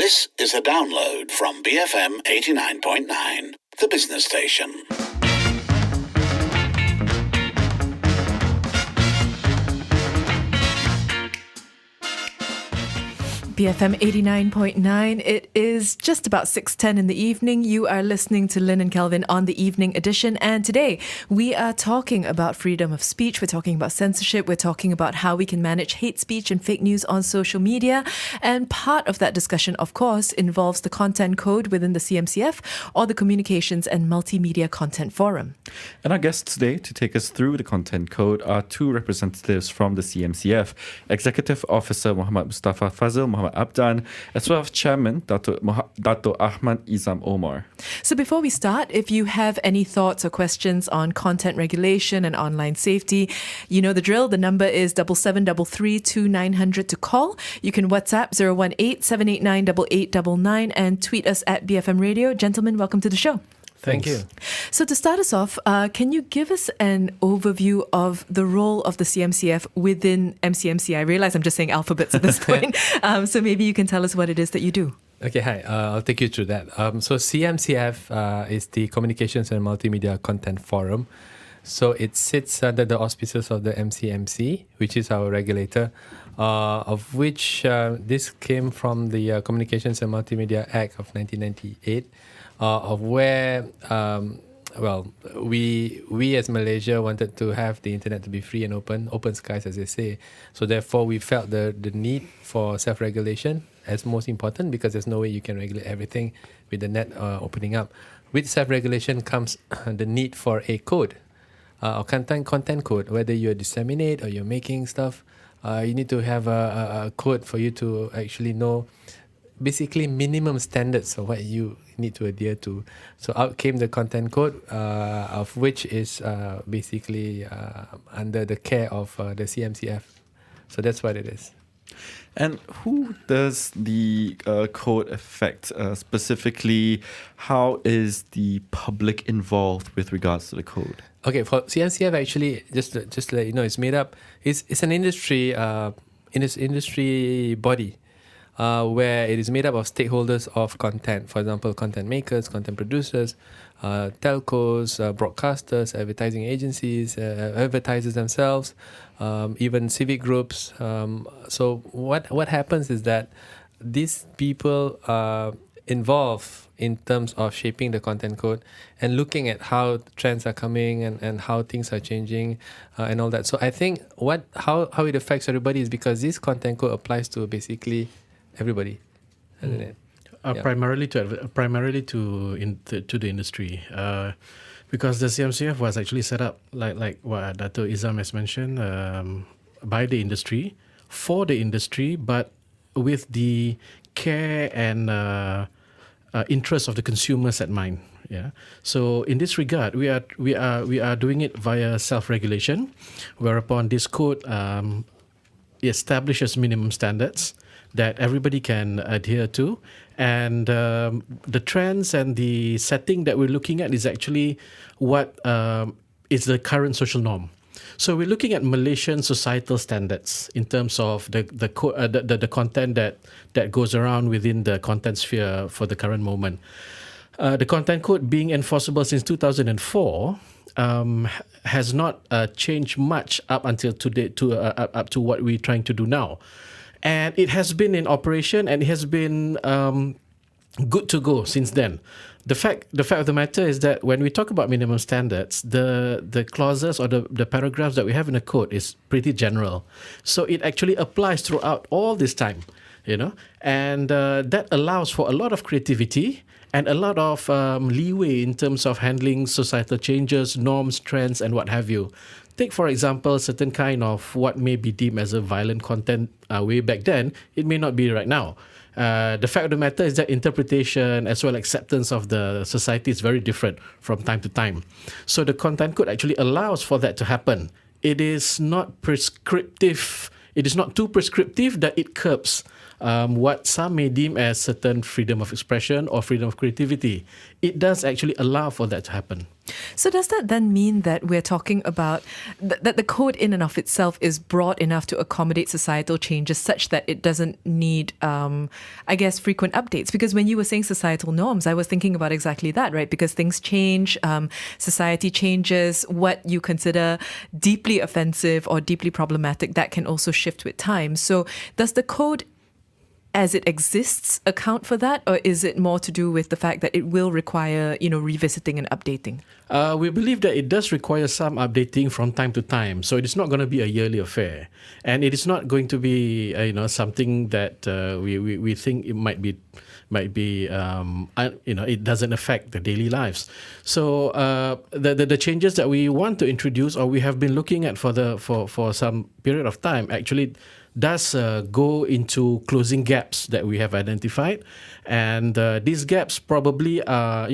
This is a download from BFM 89.9, the business station. BFM 89.9. It is just about 6:10 in the evening. You are listening to Lynn and Kelvin on the evening edition. And today we are talking about freedom of speech. We're talking about censorship. We're talking about how we can manage hate speech and fake news on social media. And part of that discussion, of course, involves the content code within the CMCF or the Communications and Multimedia Content Forum. And our guests today to take us through the content code are two representatives from the CMCF, Executive Officer Muhammad Mustafa Fazil Muhammad Abdan, as well as Chairman Dato Ahmad Izam Omar. So before we start, if you have any thoughts or questions on content regulation and online safety, you know the drill. The number is 77332900 to call. You can WhatsApp 018-789-8899 and tweet us at BFM Radio. Gentlemen, welcome to the show. Thank you. So to start us off, can you give us an overview of the role of the CMCF within MCMC? I realize I'm just saying alphabets at this point. So maybe you can tell us what it is that you do. Okay, hi. I'll take you through that. So CMCF is the Communications and Multimedia Content Forum. So it sits under the auspices of the MCMC, which is our regulator, of which this came from the Communications and Multimedia Act of 1998. Of where, we as Malaysia wanted to have the internet to be free and open skies, as they say. So therefore, we felt the need for self-regulation as most important, because there's no way you can regulate everything with the net opening up. With self-regulation comes the need for a code, or content code. Whether you disseminate or you're making stuff, you need to have a code for you to actually know basically minimum standards of what you need to adhere to. So out came the content code, of which is basically under the care of the CMCF. So that's what it is. And who does the code affect? Specifically, how is the public involved with regards to the code? Okay, for CMCF, actually, just to let you know, it's made up. It's an industry body. Where it is made up of stakeholders of content. For example, content makers, content producers, telcos, broadcasters, advertising agencies, advertisers themselves, even civic groups. So what happens is that these people are involved in terms of shaping the content code and looking at how trends are coming and how things are changing and all that. So I think how it affects everybody is because this content code applies to basically everybody, isn't it? Primarily to the industry, because the CMCF was actually set up like what Dato Izam has mentioned, by the industry, for the industry, but with the care and interest of the consumers at mind. Yeah. So in this regard, we are doing it via self-regulation, whereupon this code establishes minimum standards that everybody can adhere to, and the trends and the setting that we're looking at is actually what is the current social norm. So we're looking at Malaysian societal standards in terms of the content that goes around within the content sphere for the current moment. The content code being enforceable since 2004 has not changed much up until today up to what we're trying to do now. And it has been in operation and it has been good to go since then. The fact of the matter is that when we talk about minimum standards, the clauses or the paragraphs that we have in the code is pretty general. So it actually applies throughout all this time, and that allows for a lot of creativity and a lot of leeway in terms of handling societal changes, norms, trends, and what have you. Take, for example, certain kind of what may be deemed as a violent content way back then, it may not be right now. The fact of the matter is that interpretation as well as acceptance of the society is very different from time to time. So the content code actually allows for that to happen. It is not prescriptive. It is not too prescriptive that it curbs what some may deem as certain freedom of expression or freedom of creativity. It does actually allow for that to happen. So does that then mean that we're talking about that the code in and of itself is broad enough to accommodate societal changes such that it doesn't need, frequent updates? Because when you were saying societal norms, I was thinking about exactly that, right? Because things change, society changes, what you consider deeply offensive or deeply problematic, that can also shift with time. So does the code as it exists account for that, or is it more to do with the fact that it will require, revisiting and updating? We believe that it does require some updating from time to time. So it is not going to be a yearly affair, and it is not going to be something that we think it might be it doesn't affect the daily lives. So the changes that we want to introduce, or we have been looking at for some period of time, actually does go into closing gaps that we have identified, and these gaps probably are,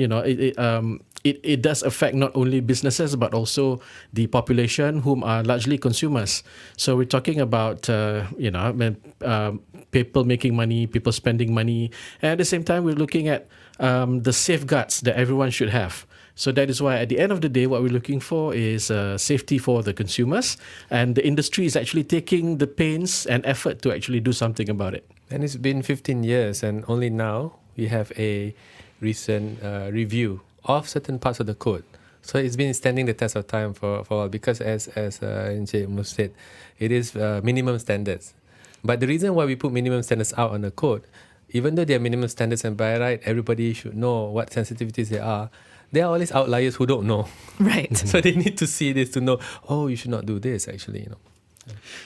it does affect not only businesses but also the population, whom are largely consumers. So we're talking about people making money, people spending money, and at the same time we're looking at the safeguards that everyone should have. So that is why at the end of the day, what we're looking for is safety for the consumers, and the industry is actually taking the pains and effort to actually do something about it. And it's been 15 years, and only now we have a recent review of certain parts of the code. So it's been standing the test of time for a while, because as Encik Mus said, it is minimum standards. But the reason why we put minimum standards out on the code, even though they are minimum standards and by right everybody should know what sensitivities they are, there are always outliers who don't know. Right. So they need to see this to know, you should not do this, actually,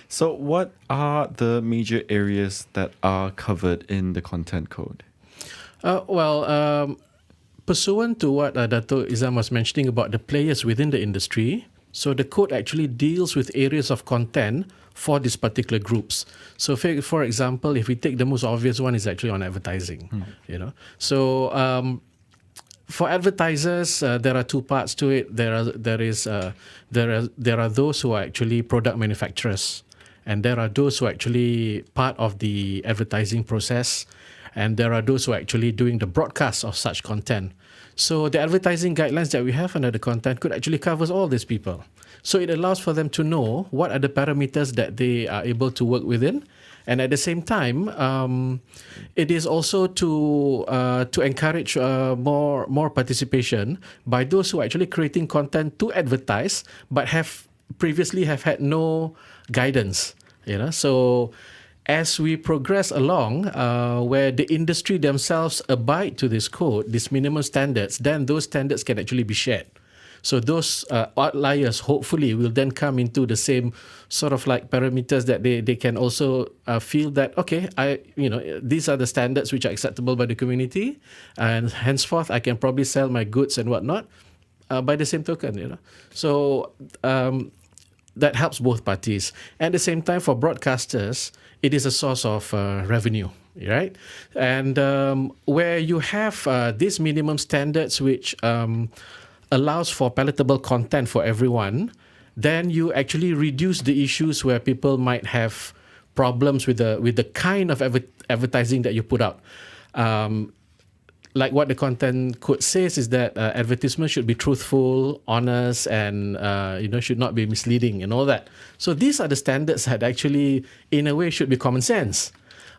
So what are the major areas that are covered in the content code? Pursuant to what Dato' Izam was mentioning about the players within the industry, so the code actually deals with areas of content for these particular groups. So for example, if we take the most obvious one, is actually on advertising. So for advertisers, there are two parts to it. There are those who are actually product manufacturers, and there are those who are actually part of the advertising process, and there are those who are actually doing the broadcast of such content. So the advertising guidelines that we have under the content could actually covers all these people. So it allows for them to know what are the parameters that they are able to work within. And at the same time, it is also to encourage more participation by those who are actually creating content to advertise, but have previously had no guidance. So as we progress along, where the industry themselves abide to this code, these minimum standards, then those standards can actually be shared. So those outliers hopefully will then come into the same sort of like parameters that they can also feel that, okay, these are the standards which are acceptable by the community, and henceforth I can probably sell my goods and whatnot by the same token. So that helps both parties. At the same time, for broadcasters, it is a source of revenue, right? And where you have these minimum standards which allows for palatable content for everyone, then you actually reduce the issues where people might have problems with the kind of advertising that you put out. Like what the content code says is that advertisements should be truthful, honest, and should not be misleading and all that. So these are the standards that actually, in a way, should be common sense.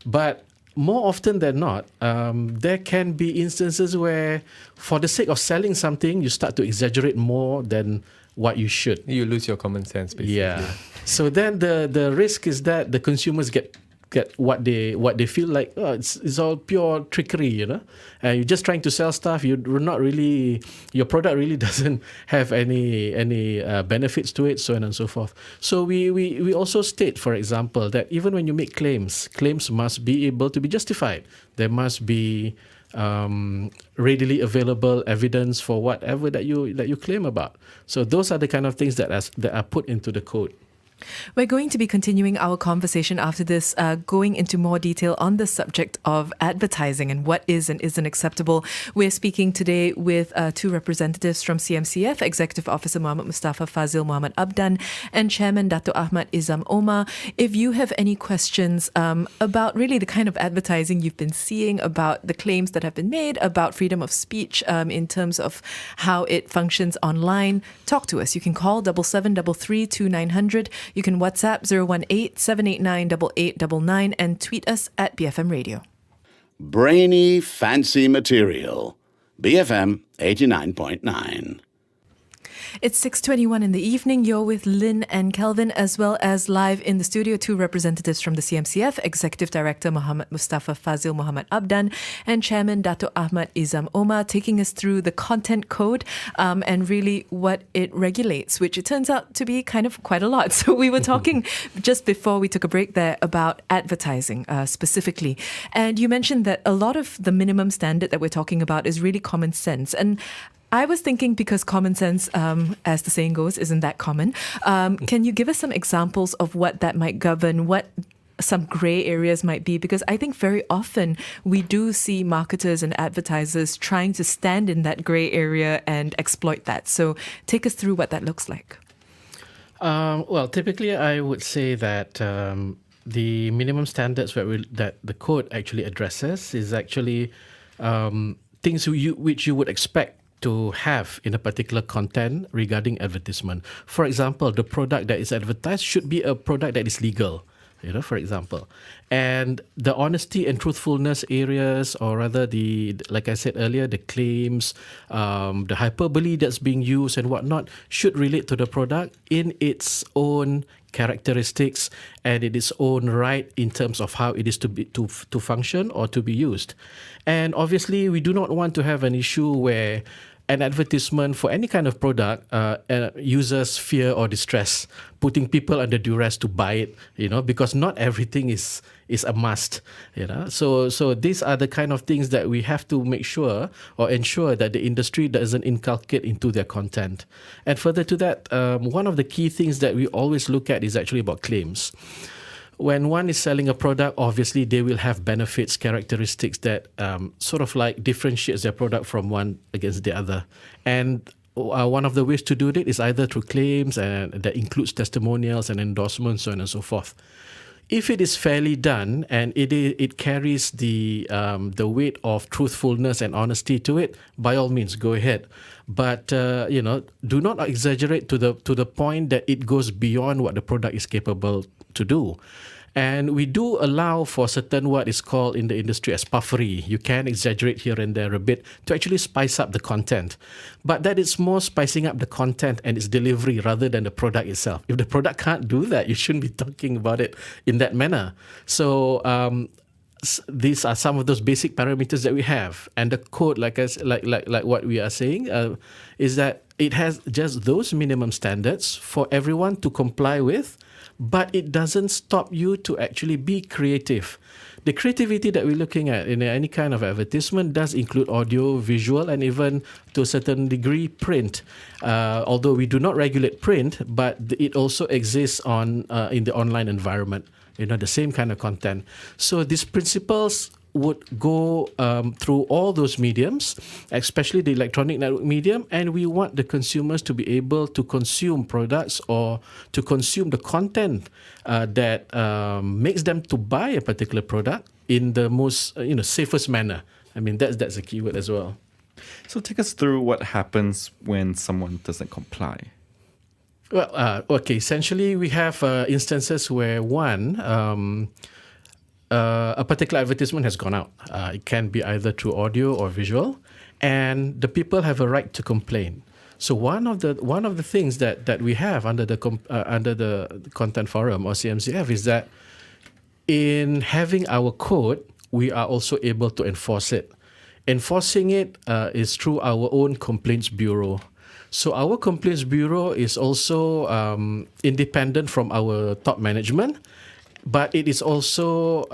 But more often than not, there can be instances where, for the sake of selling something, you start to exaggerate more than what you should. You lose your common sense, basically. Yeah. So then the risk is that the consumers get what they feel like, it's all pure trickery, you're just trying to sell stuff. You're not really, your product really doesn't have any benefits to it, so on and so forth. So we also state, for example, that even when you make claims must be able to be justified. There must be readily available evidence for whatever that you claim about. So those are the kind of things that are put into the code. We're going to be continuing our conversation after this, going into more detail on the subject of advertising and what is and isn't acceptable. We're speaking today with two representatives from CMCF, Executive Officer Muhammad Mustafa Fazil Muhammad Abdan and Chairman Dato Ahmad Izam Omar. If you have any questions about really the kind of advertising you've been seeing, about the claims that have been made, about freedom of speech in terms of how it functions online, talk to us. You can call 7733 2900. You can WhatsApp 018-789-8899 and tweet us at BFM Radio. Brainy, fancy material. BFM 89.9. It's 6:21 in the evening. You're with Lynn and Kelvin, as well as live in the studio, two representatives from the CMCF, Executive Director Muhammad Mustafa Fazil Muhammad Abdan and Chairman Dato Ahmad Izam Omar, taking us through the content code and really what it regulates, which it turns out to be kind of quite a lot. So we were talking just before we took a break there about advertising specifically. And you mentioned that a lot of the minimum standard that we're talking about is really common sense. And I was thinking, because common sense, as the saying goes, isn't that common. Can you give us some examples of what that might govern, what some grey areas might be? Because I think very often we do see marketers and advertisers trying to stand in that grey area and exploit that. So take us through what that looks like. Well, typically I would say that the minimum standards that the code actually addresses is actually things which you would expect to have in a particular content regarding advertisement. For example, the product that is advertised should be a product that is legal, for example. And the honesty and truthfulness areas, or rather like I said earlier, the claims, the hyperbole that's being used and whatnot should relate to the product in its own characteristics and in its own right in terms of how it is to function or to be used. And obviously, we do not want to have an issue where an advertisement for any kind of product uses fear or distress, putting people under duress to buy it, because not everything is a must, So these are the kind of things that we have to make sure or ensure that the industry doesn't inculcate into their content. And further to that, one of the key things that we always look at is actually about claims. When one is selling a product, obviously they will have benefits, characteristics that sort of like differentiates their product from one against the other. And one of the ways to do that is either through claims, and that includes testimonials and endorsements, so on and so forth. If it is fairly done and it carries the weight of truthfulness and honesty to it, by all means, go ahead. But do not exaggerate to the point that it goes beyond what the product is capable to do. And we do allow for certain what is called in the industry as puffery. You can exaggerate here and there a bit to actually spice up the content. But that is more spicing up the content and its delivery rather than the product itself. If the product can't do that, you shouldn't be talking about it in that manner. So these are some of those basic parameters that we have. And the code, like what we are saying, is that it has just those minimum standards for everyone to comply with, but it doesn't stop you to actually be creative. The creativity that we're looking at in any kind of advertisement does include audio, visual, and even to a certain degree print. Although we do not regulate print, but it also exists in the online environment. The same kind of content. So these principles would go through all those mediums, especially the electronic network medium, and we want the consumers to be able to consume products or to consume the content that makes them to buy a particular product in the most safest manner. I mean, that's a keyword as well. So take us through what happens when someone doesn't comply. Well, okay, essentially we have instances where a particular advertisement has gone out. It can be either through audio or visual, and the people have a right to complain. So one of the things that we have under the Content Forum or CMCF is that in having our code, we are also able to enforce it. Enforcing it is through our own complaints bureau. So our complaints bureau is also independent from our top management, but it is also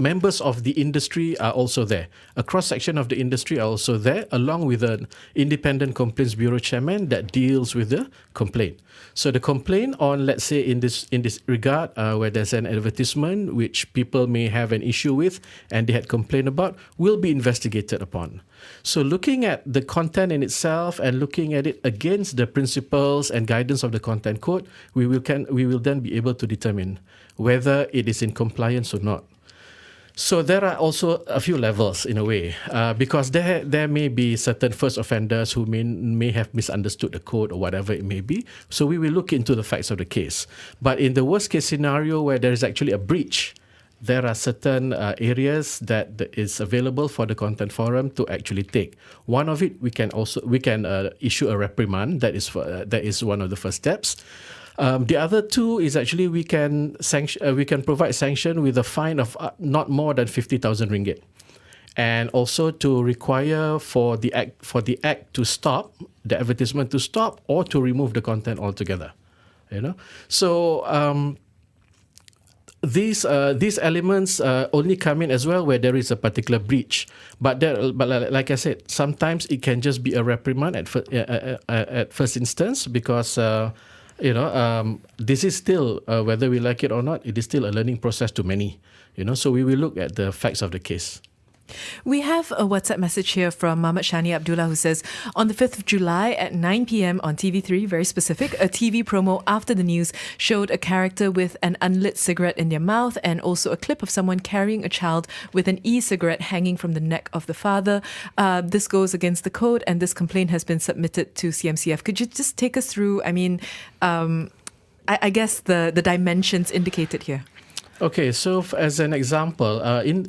members of the industry are also there. A cross-section of the industry are also there, along with an independent complaints bureau chairman that deals with the complaint. So the complaint on, let's say, in this regard, where there's an advertisement which people may have an issue with and they had complained about, will be investigated upon. So looking at the content in itself and looking at it against the principles and guidance of the content code, we will then be able to determine whether it is in compliance or not. So there are also a few levels in a way, because there may be certain first offenders who may have misunderstood the code or whatever it may be. So we will look into the facts of the case. But in the worst case scenario where there is actually a breach, there are certain areas that is available for the content forum to actually take. One of it, we can issue a reprimand. That is one of the first steps. The other two is actually we can provide sanction with a fine of not more than 50,000 ringgit, and also to require for the act to stop, the advertisement to stop, or to remove the content altogether. So these elements only come in as well where there is a particular breach. But like I said, sometimes it can just be a reprimand at first instance, because this is still, whether we like it or not, it is still a learning process to many. So we will look at the facts of the case. We have a WhatsApp message here from Muhammad Shani Abdullah, who says, on the 5th of July at 9 p.m. on TV3, very specific, a TV promo after the news showed a character with an unlit cigarette in their mouth and also a clip of someone carrying a child with an e-cigarette hanging from the neck of the father. This goes against the code, and this complaint has been submitted to CMCF. Could you just take us through, I guess the dimensions indicated here? Okay, so as an example,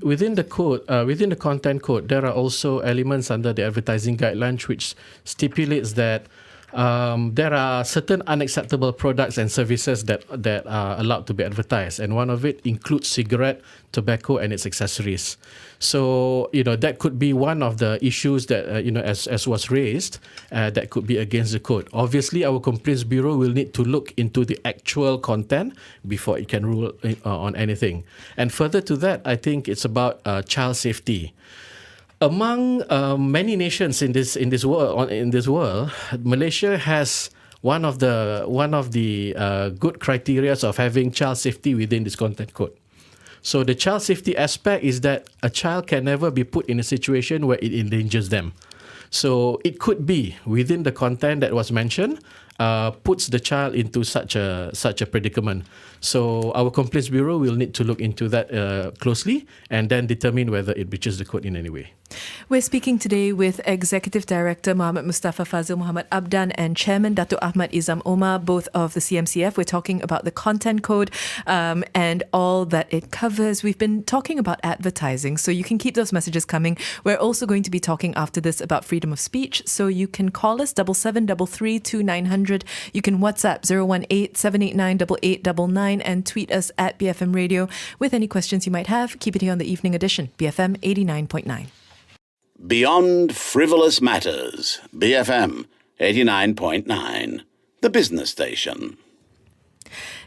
within the code, within the content code, there are also elements under the advertising guidelines which stipulates that there are certain unacceptable products and services that are allowed to be advertised, and one of it includes cigarette, tobacco, and its accessories. So that could be one of the issues that as was raised, that could be against the code. Obviously, our complaints bureau will need to look into the actual content before it can rule on anything. And further to that, I think it's about child safety. Among many nations in this world, Malaysia has one of the good criteria of having child safety within this content code. So the child safety aspect is that a child can never be put in a situation where it endangers them. So it could be within the content that was mentioned, puts the child into such a predicament. So our complaints bureau will need to look into that closely and then determine whether it breaches the code in any way. We're speaking today with Executive Director Muhammad Mustafa Fazil Muhammad Abdan and Chairman Dato' Ahmad Izam Omar, both of the CMCF. We're talking about the content code and all that it covers. We've been talking about advertising, so you can keep those messages coming. We're also going to be talking after this about freedom of speech, so you can call us 77332900. You can WhatsApp 018-789-8899 and tweet us at BFM Radio with any questions you might have. Keep it here on the Evening Edition, BFM 89.9. Beyond Frivolous Matters, BFM 89.9, the business station.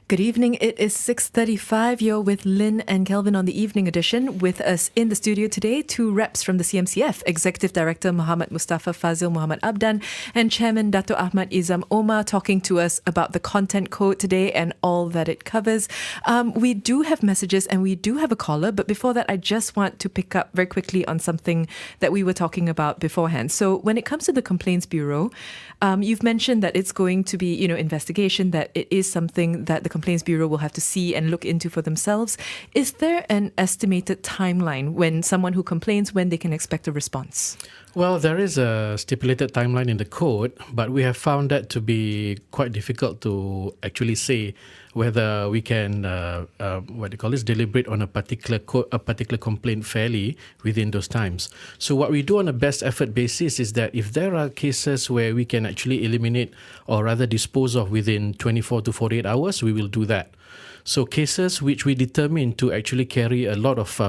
Good evening. It is 6:35. You're with Lynn and Kelvin on the Evening Edition. With us in the studio today, two reps from the CMCF, Executive Director Muhammad Mustafa Fazil Muhammad Abdan and Chairman Dato' Ahmad Izam Omar, talking to us about the content code today and all that it covers. We do have messages and we do have a caller, but before that, I just want to pick up very quickly on something that we were talking about beforehand. So when it comes to the Complaints Bureau, you've mentioned that it's going to be, investigation, that it is something that the Complaints Bureau will have to see and look into for themselves. Is there an estimated timeline when someone who complains, when they can expect a response? Well, there is a stipulated timeline in the code, but we have found that to be quite difficult to actually say whether we can, deliberate on a particular complaint fairly within those times. So what we do on a best effort basis is that if there are cases where we can actually eliminate or rather dispose of within 24 to 48 hours, we will do that. So cases which we determine to actually carry a lot of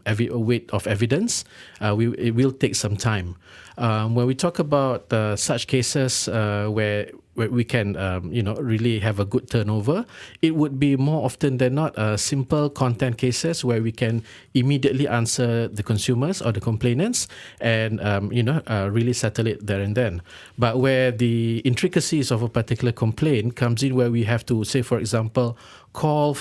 weight of evidence, it will take some time. When we talk about such cases where where we can really have a good turnover, it would be more often than not simple content cases where we can immediately answer the consumers or the complainants and really settle it there and then. But where the intricacies of a particular complaint comes in, where we have to, say for example, call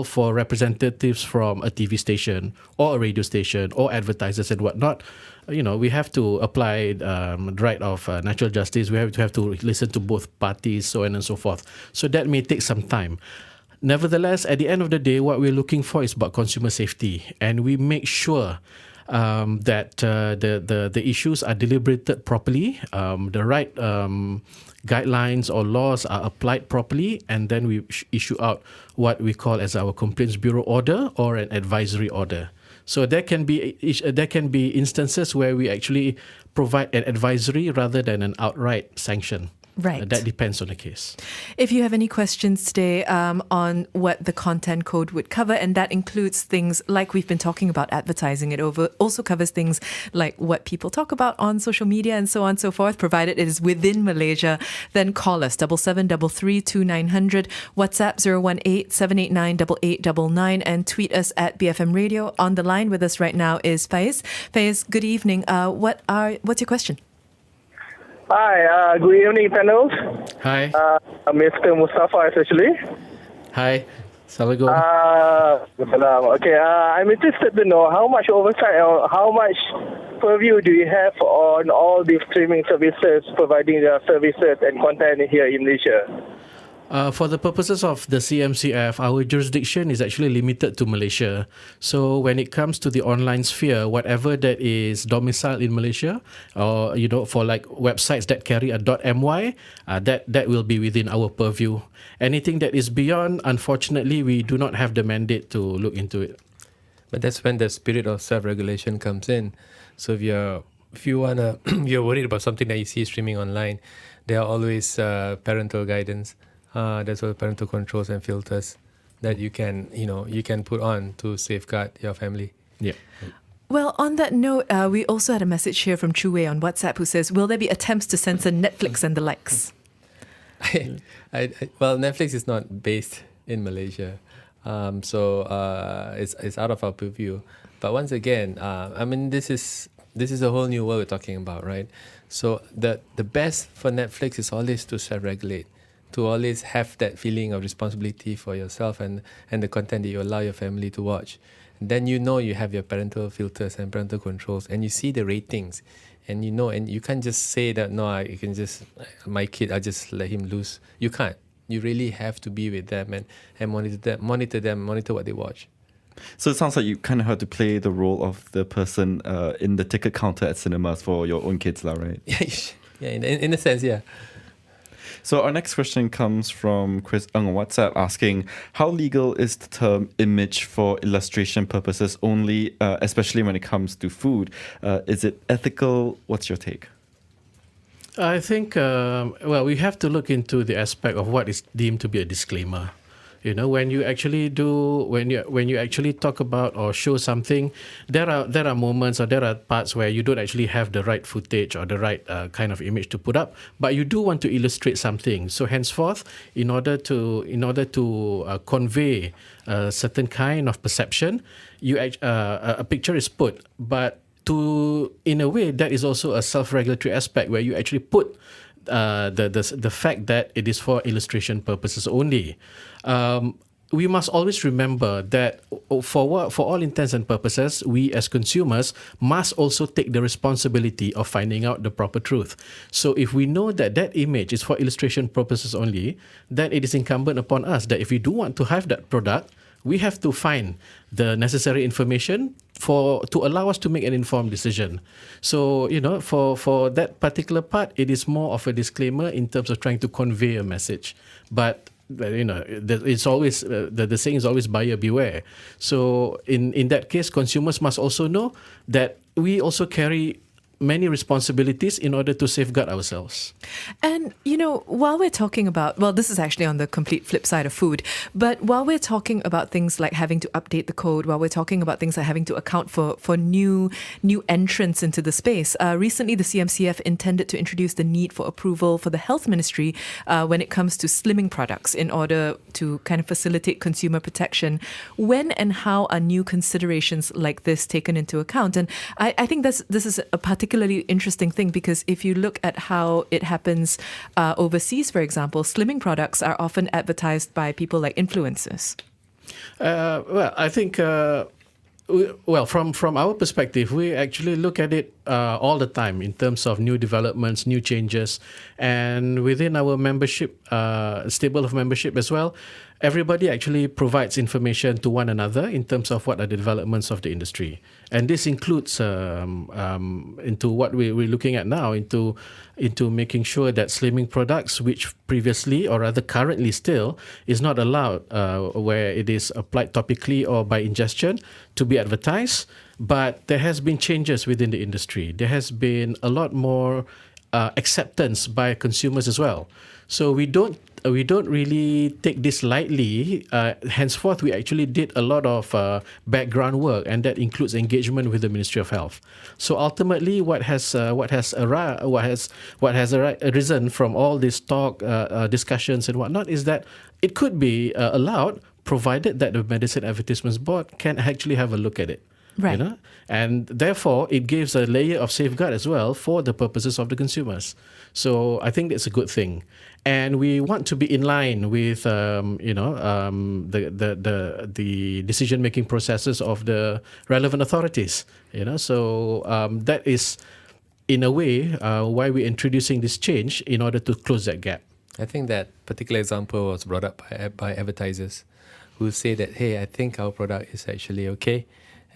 for representatives from a TV station or a radio station or advertisers and whatnot, we have to apply the right of natural justice. We have to listen to both parties, so on and so forth. So that may take some time. Nevertheless, at the end of the day, what we're looking for is about consumer safety, and we make sure that the issues are deliberated properly, the right guidelines or laws are applied properly, and then we issue out what we call as our Complaints Bureau order or an advisory order. So there can be instances where we actually provide an advisory rather than an outright sanction. Right. That depends on the case. If you have any questions today on what the content code would cover, and that includes things like we've been talking about advertising, it also covers things like what people talk about on social media and so on and so forth, provided it is within Malaysia, then call us 77332900, WhatsApp 018-789-8899, and tweet us at BFM Radio. On the line with us right now is Faiz. Faiz, good evening. What's your question? Hi, good evening, panels. Hi. Mr. Mustafa, especially. Hi. Assalamualaikum. Okay, I'm interested to know how much oversight or how much purview do you have on all the streaming services providing their services and content here in Malaysia? For the purposes of the CMCF, our jurisdiction is actually limited to Malaysia. So when it comes to the online sphere, whatever that is domiciled in Malaysia, or for like websites that carry a .my, that will be within our purview. Anything that is beyond, unfortunately, we do not have the mandate to look into it. But that's when the spirit of self-regulation comes in. So if you're worried about something that you see streaming online, there are always parental guidance. There's all parental controls and filters that you can put on to safeguard your family. Yeah. Well, on that note, we also had a message here from Chu Wei on WhatsApp who says, will there be attempts to censor Netflix and the likes? Well, Netflix is not based in Malaysia, so it's out of our purview. But once again, this is a whole new world we're talking about, right? So the best for Netflix is always to self-regulate, to always have that feeling of responsibility for yourself and the content that you allow your family to watch. Then you have your parental filters and parental controls, and you see the ratings, and and you can't just say that, no, my kid, I'll just let him loose. You can't. You really have to be with them and monitor what they watch. So it sounds like you kind of have to play the role of the person in the ticket counter at cinemas for your own kids, right? Yeah, in a sense, yeah. So our next question comes from Chris Ng on WhatsApp asking, how legal is the term image for illustration purposes only, especially when it comes to food? Is it ethical? What's your take? I think, we have to look into the aspect of what is deemed to be a disclaimer. When you actually talk about or show something, there are moments or there are parts where you don't actually have the right footage or the right kind of image to put up, but you do want to illustrate something. So henceforth, in order to convey a certain kind of perception, a picture is put, but in a way that is also a self-regulatory aspect where you actually put the fact that it is for illustration purposes only. We must always remember that for all intents and purposes, we as consumers must also take the responsibility of finding out the proper truth. So if we know that image is for illustration purposes only, then it is incumbent upon us that if we do want to have that product, we have to find the necessary information to allow us to make an informed decision. So, for that particular part, it is more of a disclaimer in terms of trying to convey a message. But it's always the saying is always buyer beware. So in that case, consumers must also know that we also carry many responsibilities in order to safeguard ourselves. And, while we're talking about, well, this is actually on the complete flip side of food, but while we're talking about things like having to update the code, while we're talking about things like having to account for new entrants into the space, recently the CMCF intended to introduce the need for approval for the health ministry when it comes to slimming products in order to kind of facilitate consumer protection. When and how are new considerations like this taken into account? And I think this is a particularly interesting thing, because if you look at how it happens overseas, for example, slimming products are often advertised by people like influencers. Well, I think, from our perspective, we actually look at it all the time in terms of new developments, new changes, and within our membership, stable of membership as well, everybody actually provides information to one another in terms of what are the developments of the industry. And this includes into what we're looking at now, into making sure that slimming products, which previously or rather currently still is not allowed where it is applied topically or by ingestion to be advertised. But there has been changes within the industry. There has been a lot more acceptance by consumers as well. So we don't really take this lightly. Henceforth, we actually did a lot of background work, and that includes engagement with the Ministry of Health. So ultimately, what has arisen from all this talk, discussions, and whatnot is that it could be allowed, provided that the Medicine Advertisements Board can actually have a look at it. Right. And therefore it gives a layer of safeguard as well for the purposes of the consumers. So I think that's a good thing, and we want to be in line with the decision making processes of the relevant authorities. So that is in a way why we're introducing this change in order to close that gap. I think that particular example was brought up by advertisers who say that, hey, I think our product is actually okay.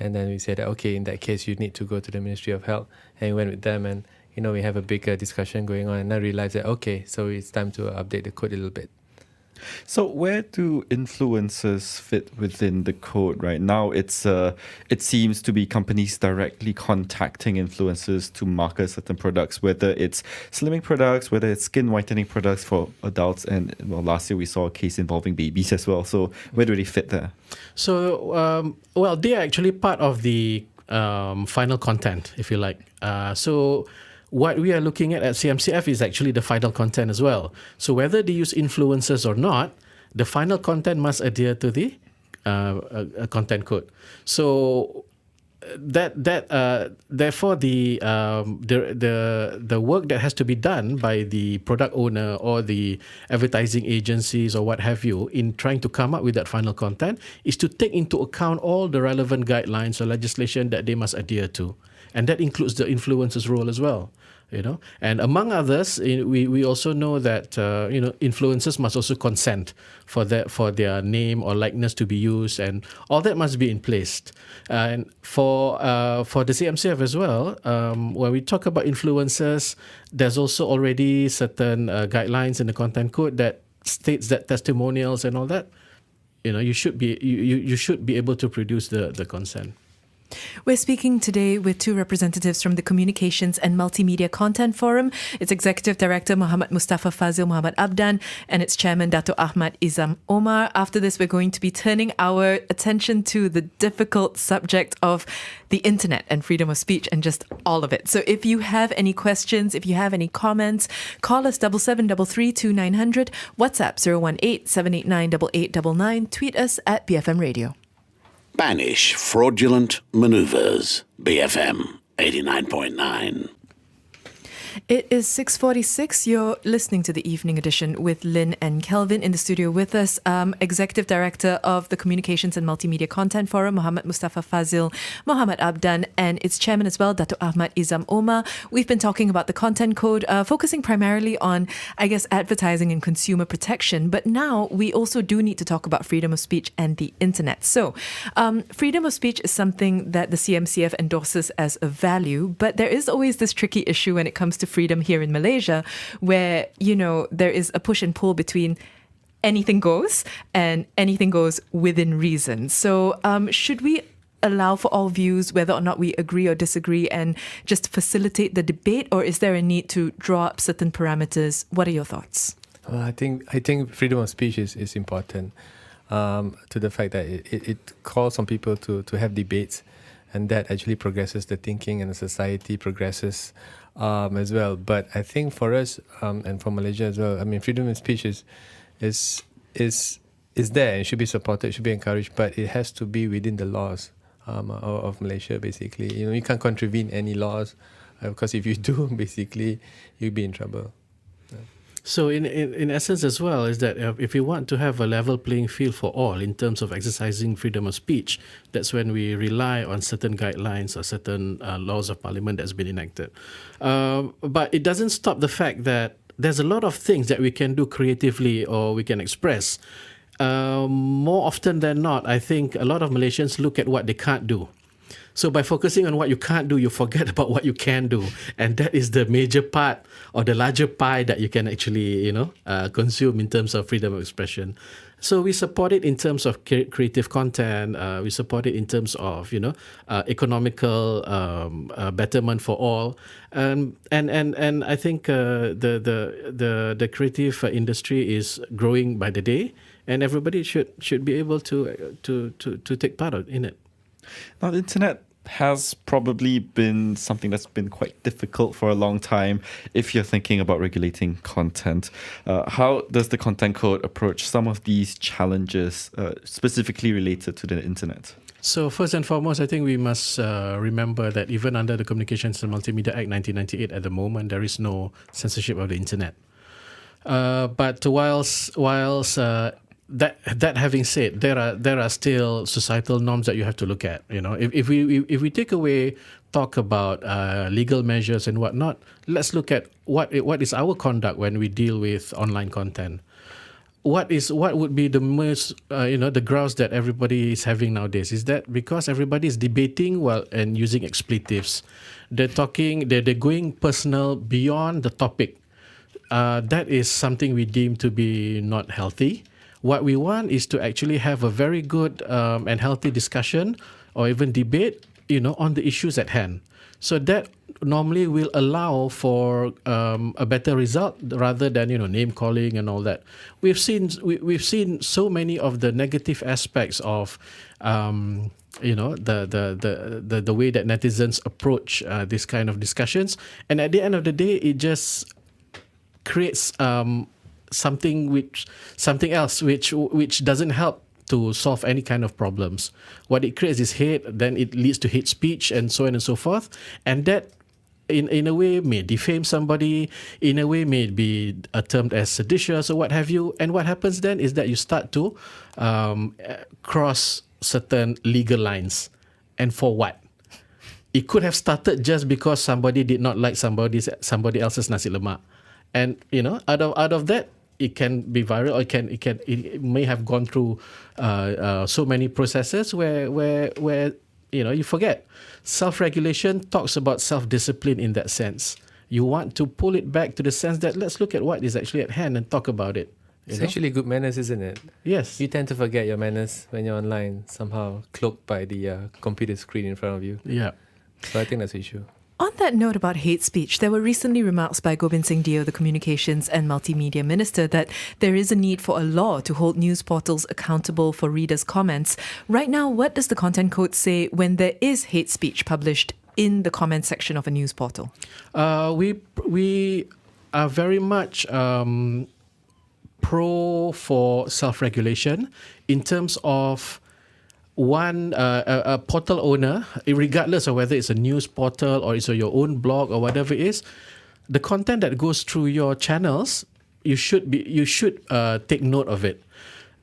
And then we said that, okay, in that case, you need to go to the Ministry of Health. And we went with them, and, we have a bigger discussion going on. And I realized that, okay, so it's time to update the code a little bit. So where do influencers fit within the code right now? It seems to be companies directly contacting influencers to market certain products, whether it's slimming products, whether it's skin whitening products for adults, and last year we saw a case involving babies as well. So where do they fit there? So they are actually part of the final content, if you like. So what we are looking at CMCF is actually the final content as well. So whether they use influencers or not, the final content must adhere to the content code. So therefore the work that has to be done by the product owner or the advertising agencies or what have you in trying to come up with that final content is to take into account all the relevant guidelines or legislation that they must adhere to. And that includes the influencer's role as well. And among others, we also know that influencers must also consent for their name or likeness to be used, and all that must be in place. And for the CMCF as well, when we talk about influencers, there's also already certain guidelines in the content code that states that testimonials and all that, you should be able to produce the consent. We're speaking today with two representatives from the Communications and Multimedia Content Forum. Its Executive Director, Muhammad Mustafa Fazil Muhammad Abdan, and its Chairman, Dato' Ahmad Izam Omar. After this, we're going to be turning our attention to the difficult subject of the internet and freedom of speech and just all of it. So if you have any questions, if you have any comments, call us 7733 2900, WhatsApp 018 789 8899, tweet us at BFM Radio. Banish fraudulent maneuvers. BFM 89.9. It is 6:46. You're listening to the Evening Edition with Lynn and Kelvin. In the studio with us, Executive Director of the Communications and Multimedia Content Forum, Muhammad Mustafa Fazil Muhammad Abdan, and its Chairman as well, Dato' Ahmad Izam Omar. We've been talking about the content code, focusing primarily on, advertising and consumer protection. But now we also do need to talk about freedom of speech and the internet. So freedom of speech is something that the CMCF endorses as a value, but there is always this tricky issue when it comes to freedom here in Malaysia, where, there is a push and pull between anything goes and anything goes within reason. So should we allow for all views, whether or not we agree or disagree, and just facilitate the debate, or is there a need to draw up certain parameters? What are your thoughts? I think freedom of speech is important, to the fact that it calls on people to have debates, and that actually progresses the thinking, and the society progresses as well. But I think for us and for Malaysia as well, I mean, freedom of speech is there and should be supported, should be encouraged, but it has to be within the laws of Malaysia. Basically, you can't contravene any laws, because if you do, basically you'll be in trouble. So in essence as well is that if we want to have a level playing field for all in terms of exercising freedom of speech, that's when we rely on certain guidelines or certain laws of parliament that's been enacted. But it doesn't stop the fact that there's a lot of things that we can do creatively or we can express. More often than not, I think a lot of Malaysians look at what they can't do. So by focusing on what you can't do, you forget about what you can do. And that is the major part or the larger pie that you can actually, consume in terms of freedom of expression. So we support it in terms of creative content. We support it in terms of, economical betterment for all. And I think the creative industry is growing by the day, and everybody should be able to take part in it. Now, the internet has probably been something that's been quite difficult for a long time if you're thinking about regulating content. How does the Content Code approach some of these challenges specifically related to the internet? So first and foremost, I think we must remember that even under the Communications and Multimedia Act 1998 at the moment, there is no censorship of the internet. But whilst that having said, there are still societal norms that you have to look at. If we take away talk about legal measures and whatnot, let's look at what is our conduct when we deal with online content. What would be the most the grouse that everybody is having nowadays is that because everybody is debating and using expletives, they're going personal beyond the topic. That is something we deem to be not healthy. What we want is to actually have a very good and healthy discussion or even debate, on the issues at hand. So that normally will allow for a better result rather than name calling and all that. We've seen so many of the negative aspects of the way that netizens approach this kind of discussions, and at the end of the day, it just creates something else which doesn't help to solve any kind of problems. What it creates is hate, then it leads to hate speech and so on and so forth, and that in a way may defame somebody, in a way may be termed as seditious or what have you. And what happens then is that you start to cross certain legal lines. And for what? It could have started just because somebody did not like somebody else's nasi lemak, and out of that, it can be viral, or it may have gone through so many processes where you forget. Self-regulation talks about self-discipline in that sense. You want to pull it back to the sense that let's look at what is actually at hand and talk about it. It's actually good manners, isn't it? Yes. You tend to forget your manners when you're online, somehow cloaked by the computer screen in front of you. Yeah. So I think that's the issue. On that note about hate speech, there were recently remarks by Gobind Singh Deo, the Communications and Multimedia Minister, that there is a need for a law to hold news portals accountable for readers' comments. Right now, what does the Content Code say when there is hate speech published in the comment section of a news portal? We are very much pro for self-regulation in terms of a portal owner, regardless of whether it's a news portal or it's your own blog or whatever it is, the content that goes through your channels, you should take note of it.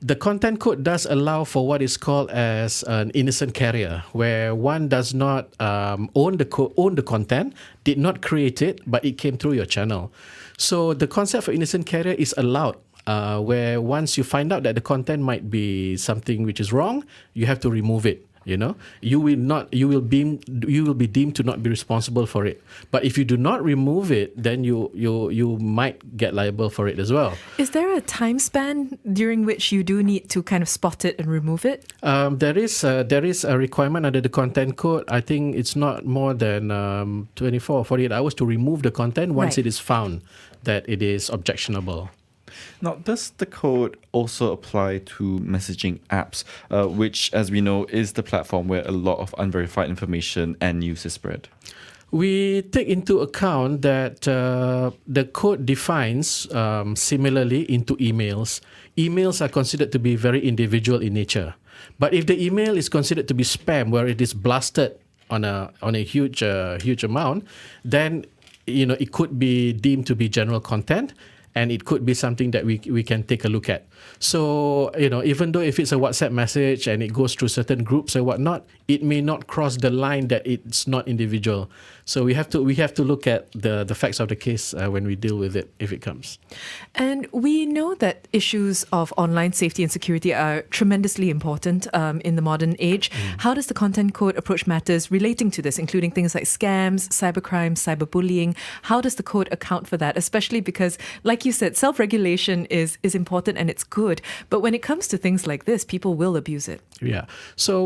The Content Code does allow for what is called as an innocent carrier, where one does not own the content, did not create it, but it came through your channel. So the concept for innocent carrier is allowed. Where once you find out that the content might be something which is wrong, you have to remove it. you will be deemed to not be responsible for it. But if you do not remove it, then you might get liable for it as well. Is there a time span during which you do need to kind of spot it and remove it? There is a requirement under the content code. I think it's not more than 24 or 48 hours to remove the content once Right. it is found that it is objectionable. Now, does the code also apply to messaging apps, which, as we know, is the platform where a lot of unverified information and news is spread? We take into account that the code defines similarly into emails. Emails are considered to be very individual in nature. But if the email is considered to be spam, where it is blasted on a huge amount, then it could be deemed to be general content, and it could be something that we can take a look at. So, even though if it's a WhatsApp message and it goes through certain groups or whatnot, it may not cross the line that it's not individual. So we have to look at the facts of the case when we deal with it, if it comes. And we know that issues of online safety and security are tremendously important in the modern age. How does the content code approach matters relating to this, including things like scams, cybercrime, cyberbullying? How does the code account for that? Especially because, like you said, self-regulation is important and it's good. But when it comes to things like this, people will abuse it. Yeah. So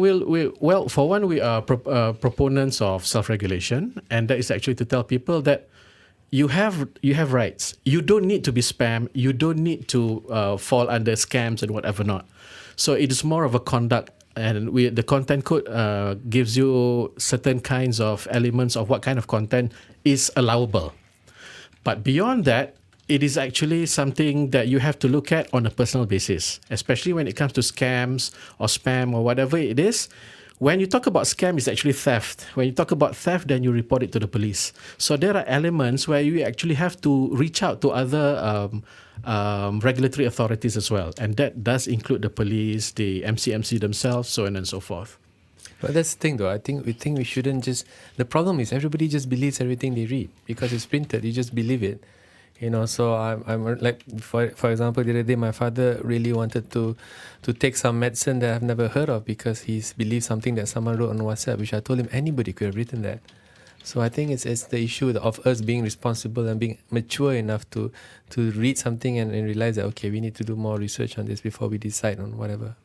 well, for one, we are proponents of self-regulation, and that is actually to tell people that you have rights. You don't need to be spam. You don't need to fall under scams and whatever not. So it is more of a conduct, and the content code gives you certain kinds of elements of what kind of content is allowable. But beyond that, it is actually something that you have to look at on a personal basis, especially when it comes to scams or spam or whatever it is. When you talk about scam, it's actually theft. When you talk about theft, then you report it to the police. So there are elements where you actually have to reach out to other regulatory authorities as well. And that does include the police, the MCMC themselves, so on and so forth. But that's the thing, though. I think we shouldn't just... The problem is everybody just believes everything they read. Because it's printed, you just believe it. So I'm like, for example, the other day my father really wanted to take some medicine that I've never heard of because he believes something that someone wrote on WhatsApp, which I told him anybody could have written that. So I think it's the issue of us being responsible and being mature enough to read something and realize that, okay, we need to do more research on this before we decide on whatever.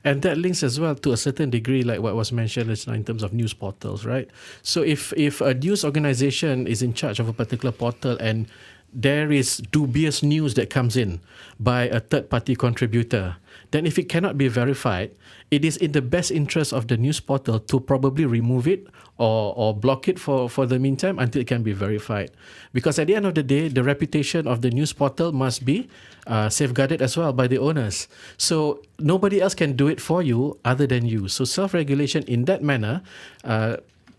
And that links as well to a certain degree, like what was mentioned just now in terms of news portals, right? So if a news organization is in charge of a particular portal and there is dubious news that comes in by a third-party contributor, then if it cannot be verified, it is in the best interest of the news portal to probably remove it or block it for the meantime until it can be verified. Because at the end of the day, the reputation of the news portal must be safeguarded as well by the owners. So nobody else can do it for you other than you. So self-regulation in that manner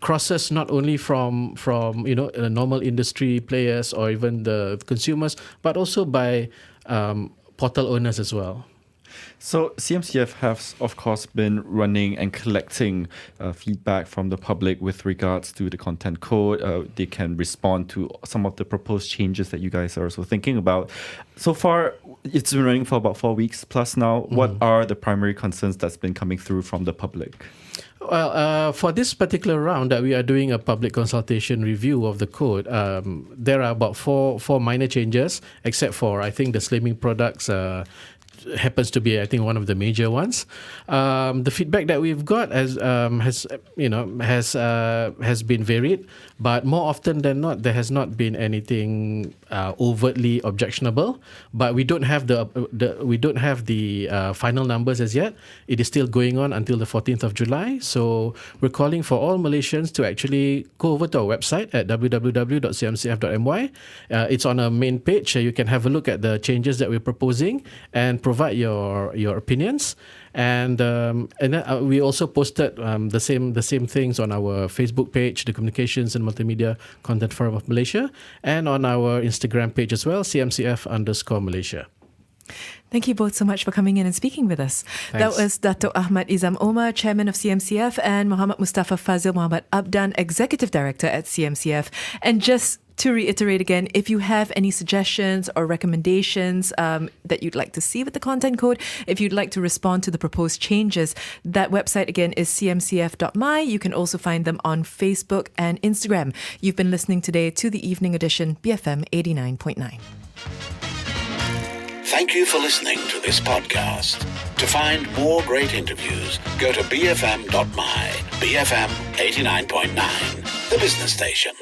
crosses not only from normal industry players or even the consumers, but also by portal owners as well. So CMCF has, of course, been running and collecting feedback from the public with regards to the content code. They can respond to some of the proposed changes that you guys are also thinking about. So far, it's been running for about 4 weeks plus now. What are the primary concerns that's been coming through from the public? Well, for this particular round that we are doing a public consultation review of the code, there are about four minor changes, except for, I think, the slimming products happens to be, I think, one of the major ones. The feedback that we've got has been varied, but more often than not, there has not been anything overtly objectionable. But we don't have the final numbers as yet. It is still going on until the 14th of July. So we're calling for all Malaysians to actually go over to our website at www.cmcf.my. It's on our main page. You can have a look at the changes that we're proposing and provide your opinions. And then we also posted the same things on our Facebook page, the Communications and Multimedia Content Forum of Malaysia, and on our Instagram page as well, CMCF_Malaysia. Thank you both so much for coming in and speaking with us. Thanks. That was Dato' Ahmad Izam Omar, Chairman of CMCF, and Muhammad Mustafa Fazil Muhammad Abdan, Executive Director at CMCF. And just To reiterate again, if you have any suggestions or recommendations that you'd like to see with the content code, if you'd like to respond to the proposed changes, that website again is cmcf.my. You can also find them on Facebook and Instagram. You've been listening today to the Evening Edition, BFM 89.9. Thank you for listening to this podcast. To find more great interviews, go to bfm.my. BFM 89.9, the business station.